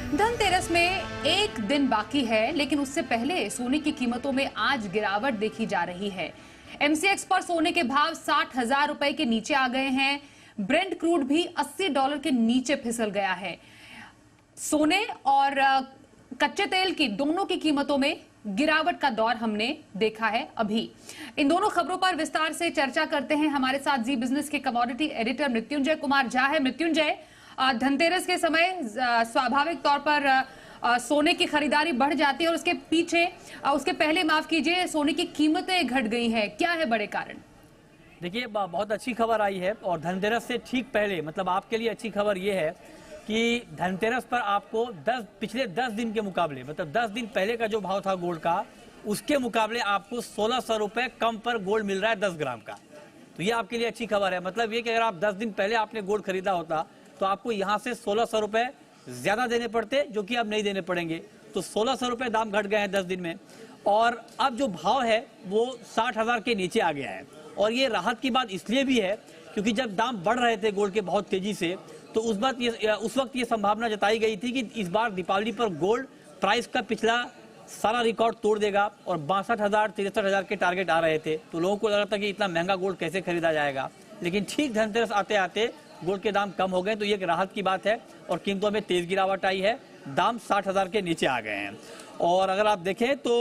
धनतेरस में एक दिन बाकी है, लेकिन उससे पहले सोने की कीमतों में आज गिरावट देखी जा रही है। एमसीएक्स पर सोने के भाव 60,000 रुपए के नीचे आ गए हैं। ब्रेंट क्रूड भी $80 के नीचे फिसल गया है। सोने और कच्चे तेल की दोनों की कीमतों में गिरावट का दौर हमने देखा है। अभी इन दोनों खबरों पर विस्तार से चर्चा करते हैं। हमारे साथ जी बिजनेस के कमोडिटी एडिटर मृत्युंजय कुमार झा है। मृत्युंजय, धनतेरस के समय स्वाभाविक तौर पर सोने की खरीदारी बढ़ जाती है और उसके पीछे उसके पहले माफ कीजिए सोने की कीमतें घट गई हैं। क्या है बड़े कारण? देखिए, बहुत अच्छी खबर आई है और धनतेरस से ठीक पहले, मतलब आपके लिए अच्छी खबर यह है कि धनतेरस पर आपको पिछले 10 दिन के मुकाबले, मतलब 10 दिन पहले का जो भाव था गोल्ड का, उसके मुकाबले आपको 1600 रुपए कम पर गोल्ड मिल रहा है 10 ग्राम का। तो ये आपके लिए अच्छी खबर है। मतलब ये कि अगर आप 10 दिन पहले आपने गोल्ड खरीदा होता तो आपको यहाँ से 1600 रुपए ज्यादा देने पड़ते, जो कि अब नहीं देने पड़ेंगे। तो 1600 रुपए दाम घट गए हैं 10 दिन में, और अब जो भाव है वो 60,000 के नीचे आ गया है। और ये राहत की बात इसलिए भी है क्योंकि जब दाम बढ़ रहे थे गोल्ड के बहुत तेजी से, तो उस वक्त ये संभावना जताई गई थी कि इस बार दीपावली पर गोल्ड प्राइस का पिछला सारा रिकॉर्ड तोड़ देगा और 62,000 63,000 के टारगेट आ रहे थे। तो लोगों को लग रहा था कि इतना महंगा गोल्ड कैसे खरीदा जाएगा, लेकिन ठीक धनतेरस आते आते गोल्ड के दाम कम हो गए। तो ये एक राहत की बात है और कीमतों में तेज गिरावट आई है। दाम 60,000 के नीचे आ गए हैं। और अगर आप देखें तो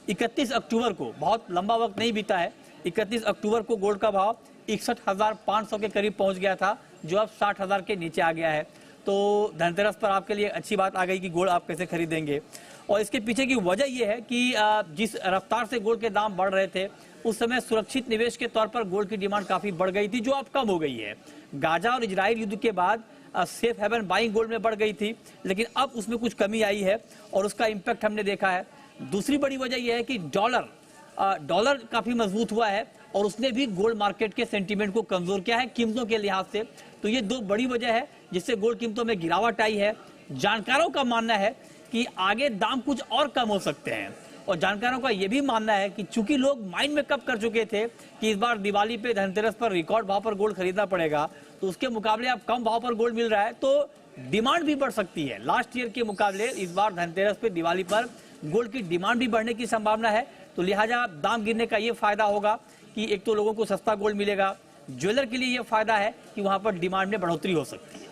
31 अक्टूबर को, बहुत लंबा वक्त नहीं बीता है, 31 अक्टूबर को गोल्ड का भाव 61,500 के करीब पहुंच गया था, जो अब 60,000 के नीचे आ गया है। तो धनतेरस पर आपके लिए अच्छी बात आ गई कि गोल्ड आप कैसे खरीदेंगे। और इसके पीछे की वजह यह है कि जिस रफ्तार से गोल्ड के दाम बढ़ रहे थे, उस समय सुरक्षित निवेश के तौर पर गोल्ड की डिमांड काफी बढ़ गई थी, जो अब कम हो गई है। गाजा और इजराइल युद्ध के बाद सेफ हेवन बाइंग गोल्ड में बढ़ गई थी, लेकिन अब उसमें कुछ कमी आई है और उसका इंपैक्ट हमने देखा है। दूसरी बड़ी वजह यह है कि डॉलर काफी मजबूत हुआ है और उसने भी गोल्ड मार्केट के सेंटीमेंट को कमजोर किया है कीमतों के लिहाज से। तो ये दो बड़ी वजह है जिससे गोल्ड कीमतों में गिरावट आई है। जानकारों का मानना है कि आगे दाम कुछ और कम हो सकते हैं, और जानकारों का यह भी मानना है कि चूंकि लोग माइंड में कब कर चुके थे कि इस बार दिवाली पे धनतेरस पर रिकॉर्ड भाव पर गोल्ड खरीदना पड़ेगा, तो उसके मुकाबले अब कम भाव पर गोल्ड मिल रहा है, तो डिमांड भी बढ़ सकती है। लास्ट ईयर के मुकाबले इस बार धनतेरस पे दिवाली पर गोल्ड की डिमांड भी बढ़ने की संभावना है। तो लिहाजा दाम गिरने का ये फायदा होगा कि एक तो लोगों को सस्ता गोल्ड मिलेगा, ज्वेलर के लिए यह फायदा है कि वहां पर डिमांड में बढ़ोतरी हो सकती है।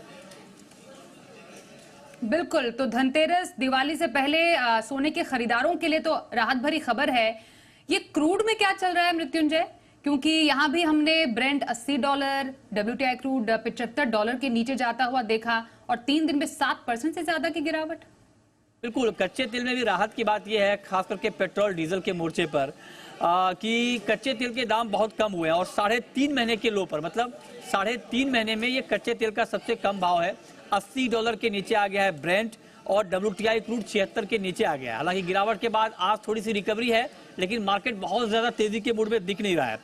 बिल्कुल, तो धनतेरस दिवाली से पहले सोने के खरीदारों के लिए तो राहत भरी खबर है। ये क्रूड में क्या चल रहा है मृत्युंजय? क्योंकि यहां भी हमने ब्रेंट $80, WTI क्रूड $75 के नीचे जाता हुआ देखा और 3 दिन में 7% से ज्यादा की गिरावट। बिल्कुल, कच्चे तेल में भी राहत की बात यह है, खास करके पेट्रोल डीजल के मोर्चे पर, कि कच्चे तेल के दाम बहुत कम हुए हैं और 3.5 महीने के लो पर, मतलब 3.5 महीने में ये कच्चे तेल का सबसे कम भाव है। $80 के नीचे आ गया है ब्रेंट और WTI क्रूड 76 के नीचे आ गया है। हालांकि गिरावट के बाद आज थोड़ी सी रिकवरी है, लेकिन मार्केट बहुत ज्यादा तेजी के मूड में दिख नहीं रहा है।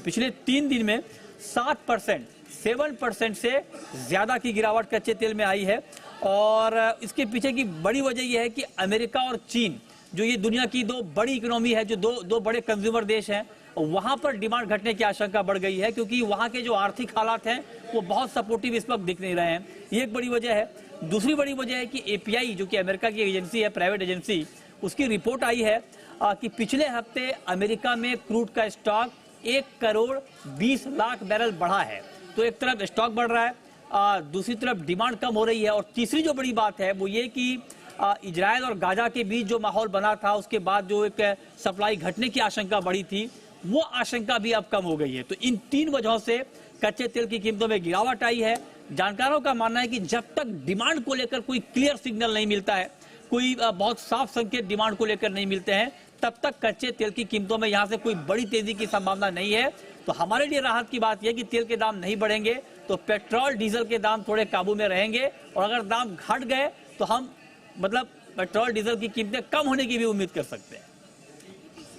पिछले 3 दिन में 7% से ज्यादा की गिरावट कच्चे तेल में आई है। और इसके पीछे की बड़ी वजह यह है कि अमेरिका और चीन, जो ये दुनिया की 2 बड़ी इकोनॉमी है, जो दो बड़े कंज्यूमर देश हैं, वहां पर डिमांड घटने की आशंका बढ़ गई है, क्योंकि वहां के जो आर्थिक हालात हैं वो बहुत सपोर्टिव इस वक्त दिख नहीं रहे हैं। ये एक बड़ी वजह है। दूसरी बड़ी वजह है कि API, जो कि अमेरिका की एजेंसी है, प्राइवेट एजेंसी, उसकी रिपोर्ट आई है कि पिछले हफ्ते अमेरिका में क्रूड का स्टॉक 1,20,00,000 बैरल बढ़ा है। तो एक तरफ स्टॉक बढ़ रहा है, दूसरी तरफ डिमांड कम हो रही है। और तीसरी जो बड़ी बात है वो ये कि इजराइल और गाजा के बीच जो माहौल बना था, उसके बाद जो एक सप्लाई घटने की आशंका बढ़ी थी, वो आशंका भी अब कम हो गई है। तो इन 3 वजहों से कच्चे तेल की कीमतों में गिरावट आई है। जानकारों का मानना है कि जब तक डिमांड को लेकर कोई क्लियर सिग्नल नहीं मिलता है, कोई बहुत साफ संकेत डिमांड को लेकर नहीं मिलते हैं, तब तक कच्चे तेल की कीमतों में यहां से कोई बड़ी तेजी की संभावना नहीं है। तो हमारे लिए राहत की बात यह कि तेल के दाम नहीं बढ़ेंगे तो पेट्रोल डीजल के दाम थोड़े काबू में रहेंगे, और अगर दाम घट गए तो हम पेट्रोल डीजल की कीमतें कम होने की भी उम्मीद कर सकते हैं।